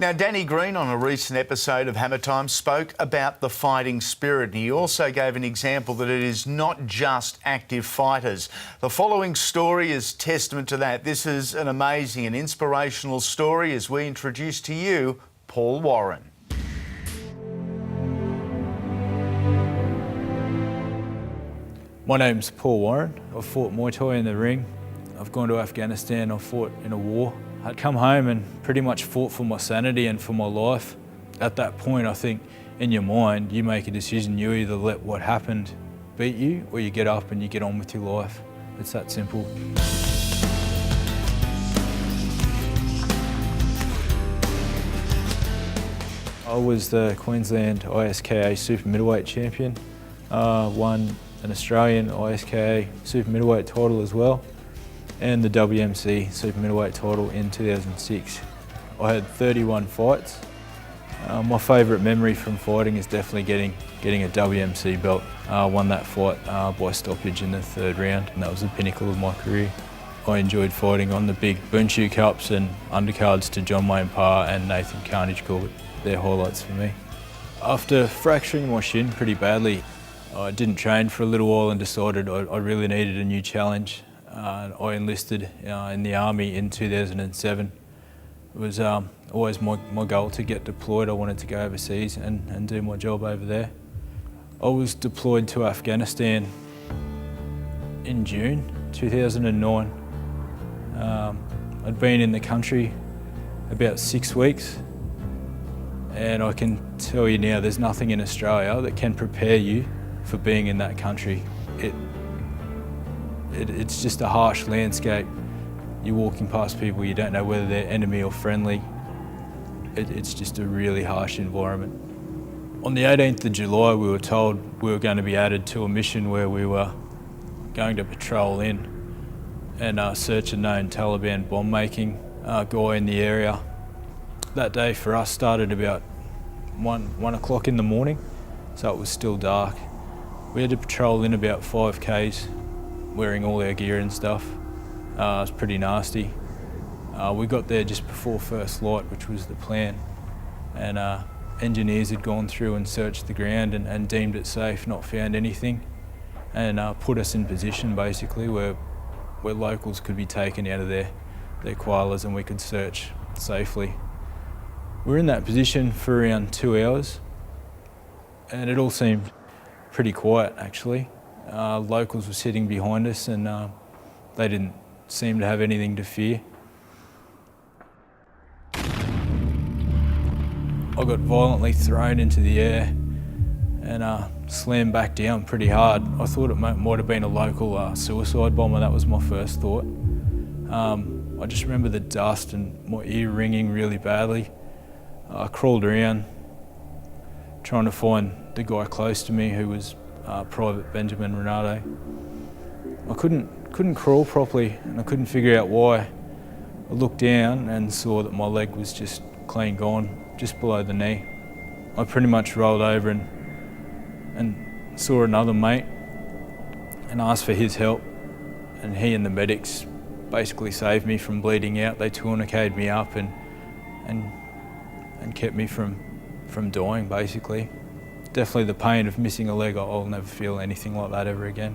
Now, Danny Green on a recent episode of Hammer Time spoke about the fighting spirit, and he also gave an example that it is not just active fighters. The following story is testament to that. This is an amazing and inspirational story as we introduce to you Paul Warren. My name's Paul Warren. I've fought Muay Thai in the ring. I've gone to Afghanistan. I've fought in a war. I'd come home and pretty much fought for my sanity and for my life. At that point, I think in your mind, you make a decision. You either let what happened beat you or you get up and you get on with your life. It's that simple. I was the Queensland ISKA Super Middleweight Champion. Won an Australian ISKA Super Middleweight title as well, and the WMC Super Middleweight title in 2006. I had 31 fights. My favourite memory from fighting is definitely getting a WMC belt. I won that fight by stoppage in the third round, and that was the pinnacle of my career. I enjoyed fighting on the big Bunchu Cups and undercards to John Wayne Parr and Nathan Carnage Corbett. They're highlights for me. After fracturing my shin pretty badly, I didn't train for a little while and decided I really needed a new challenge. I enlisted in the Army in 2007. It was always my goal to get deployed. I wanted to go overseas and do my job over there. I was deployed to Afghanistan in June 2009. I'd been in the country about 6 weeks, and I can tell you now there's nothing in Australia that can prepare you for being in that country. It's just a harsh landscape. You're walking past people, you don't know whether they're enemy or friendly. It's just a really harsh environment. On the 18th of July, we were told we were going to be added to a mission where we were going to patrol in and search a known Taliban bomb-making guy in the area. That day for us started about 1 o'clock in the morning, so it was still dark. We had to patrol in about 5 Ks, wearing all our gear and stuff. It was pretty nasty. We got there just before first light, which was the plan, and engineers had gone through and searched the ground and deemed it safe, not found anything, and put us in position basically where locals could be taken out of their koalas and we could search safely. We were in that position for around 2 hours, and it all seemed pretty quiet actually. Locals were sitting behind us and they didn't seem to have anything to fear. I got violently thrown into the air and slammed back down pretty hard. I thought it might have been a local suicide bomber. That was my first thought. I just remember the dust and my ear ringing really badly. I crawled around trying to find the guy close to me, who was Private Benjamin Renato. I couldn't crawl properly and I couldn't figure out why. I looked down and saw that my leg was just clean gone, just below the knee. I pretty much rolled over and saw another mate and asked for his help, and he and the medics basically saved me from bleeding out. They tourniqueted me up and kept me from dying basically. Definitely the pain of missing a leg, I'll never feel anything like that ever again.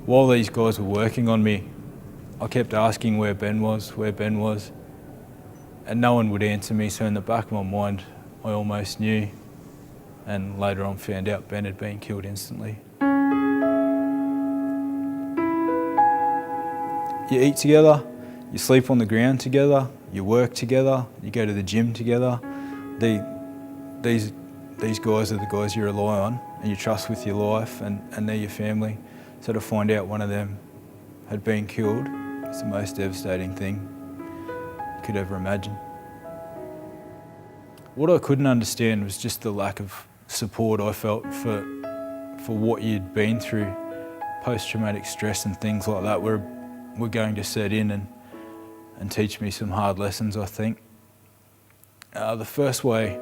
While these guys were working on me, I kept asking where Ben was, and no one would answer me, so in the back of my mind, I almost knew, and later on found out Ben had been killed instantly. You eat together, you sleep on the ground together, you work together, you go to the gym together. These guys are the guys you rely on and you trust with your life, and they're your family. So to find out one of them had been killed is the most devastating thing you could ever imagine. What I couldn't understand was just the lack of support I felt for what you'd been through. Post-traumatic stress and things like that were going to set in and teach me some hard lessons, I think. The first way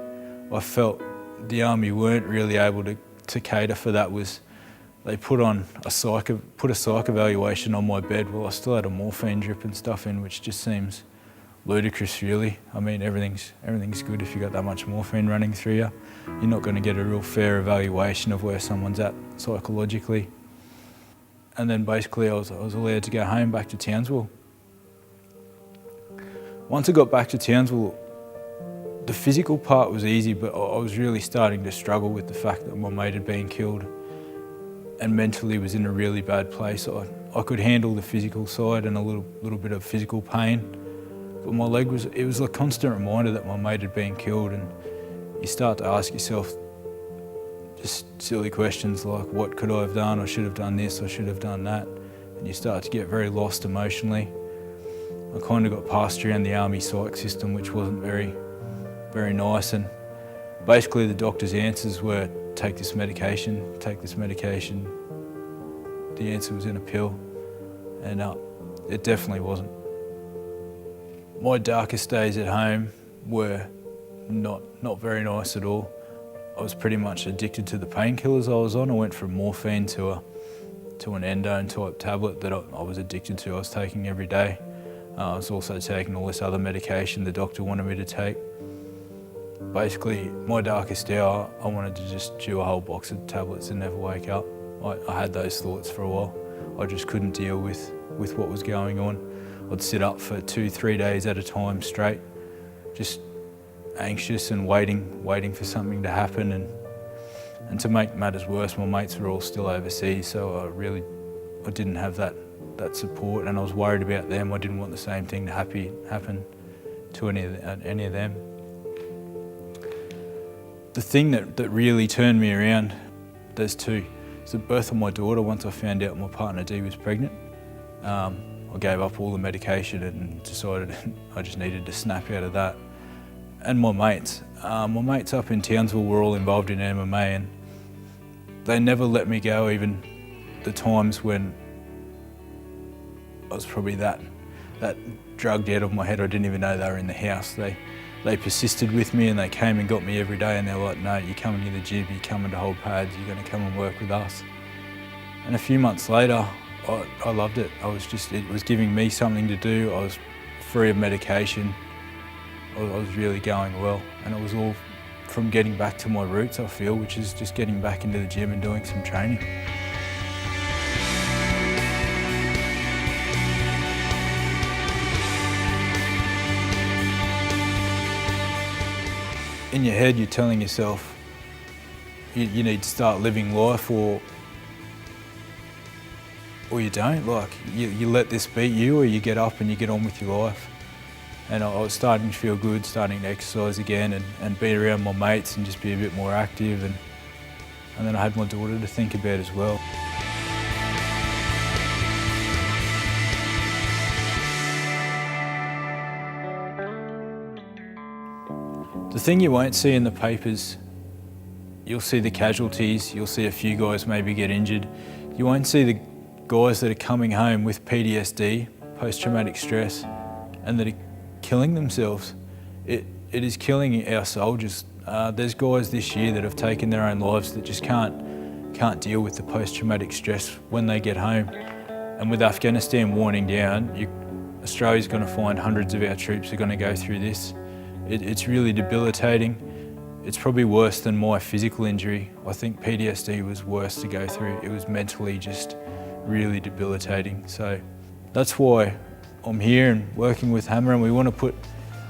I felt the Army weren't really able to cater for that was they put a psych evaluation on my bed while I still had a morphine drip and stuff in, which just seems ludicrous, really. I mean, everything's good if you got that much morphine running through you. You're not going to get a real fair evaluation of where someone's at psychologically. And then basically I was allowed to go home back to Townsville. Once I got back to Townsville, the physical part was easy, but I was really starting to struggle with the fact that my mate had been killed and mentally was in a really bad place. I could handle the physical side and a little bit of physical pain, but my leg was a constant reminder that my mate had been killed, and you start to ask yourself just silly questions like, what could I have done? I should have done this, I should have done that. And you start to get very lost emotionally. I kind of got passed around the army psych system, which wasn't very nice, and basically the doctor's answers were, take this medication, take this medication. The answer was in a pill, and it definitely wasn't. My darkest days at home were not very nice at all. I was pretty much addicted to the painkillers I was on. I went from morphine to an endone type tablet that I was addicted to. I was taking every day. I was also taking all this other medication the doctor wanted me to take. Basically, my darkest hour, I wanted to just chew a whole box of tablets and never wake up. I had those thoughts for a while. I just couldn't deal with what was going on. I'd sit up for 2-3 days at a time straight, just anxious and waiting for something to happen. And to make matters worse, my mates were all still overseas, so I didn't have that support, and I was worried about them. I didn't want the same thing to happen to any of them. The thing that really turned me around, there's two. It's the birth of my daughter. Once I found out my partner Dee was pregnant, I gave up all the medication and decided I just needed to snap out of that. And my mates up in Townsville were all involved in MMA, and they never let me go, even the times when I was probably that drugged out of my head. I didn't even know they were in the house. They persisted with me, and they came and got me every day, and they're like, no, you're coming to the gym, you're coming to hold pads, you're going to come and work with us. And a few months later, I loved it. It was giving me something to do. I was free of medication. I was really going well, and it was all from getting back to my roots, I feel, which is just getting back into the gym and doing some training. In your head, you're telling yourself you need to start living life, or you don't. Like, you let this beat you, or you get up and you get on with your life. And I was starting to feel good, starting to exercise again and be around my mates and just be a bit more active. And then I had my daughter to think about as well. The thing you won't see in the papers, you'll see the casualties, you'll see a few guys maybe get injured. You won't see the guys that are coming home with PTSD, post-traumatic stress, and that are killing themselves. It is killing our soldiers. There's guys this year that have taken their own lives that just can't deal with the post-traumatic stress when they get home. And with Afghanistan winding down, Australia's going to find hundreds of our troops are going to go through this. It's really debilitating. It's probably worse than my physical injury. I think PTSD was worse to go through. It was mentally just really debilitating. So that's why I'm here and working with Hammer, and we want to put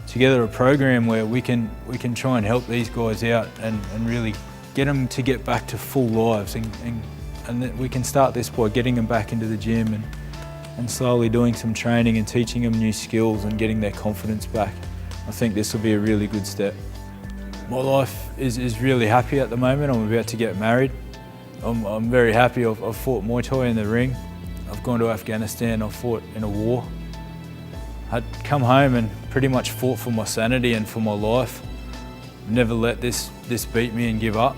together a program where we can try and help these guys out and really get them to get back to full lives, and that we can start this by getting them back into the gym and slowly doing some training and teaching them new skills and getting their confidence back. I think this will be a really good step. My life is really happy at the moment. I'm about to get married. I'm very happy. I've fought Muay Thai in the ring. I've gone to Afghanistan. I've fought in a war. I'd come home and pretty much fought for my sanity and for my life. Never let this beat me and give up.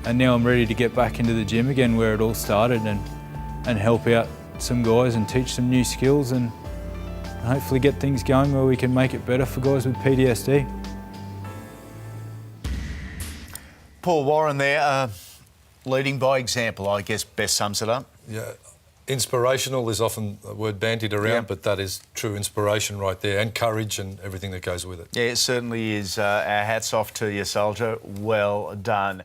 And now I'm ready to get back into the gym again where it all started and help out some guys and teach some new skills and hopefully get things going where we can make it better for guys with PTSD. Paul Warren there, leading by example, I guess best sums it up. Yeah, Inspirational is often a word bandied around, Yeah. but that is true inspiration right there, and courage and everything that goes with it. Yeah, it certainly is. Our hats off to you, soldier. Well done.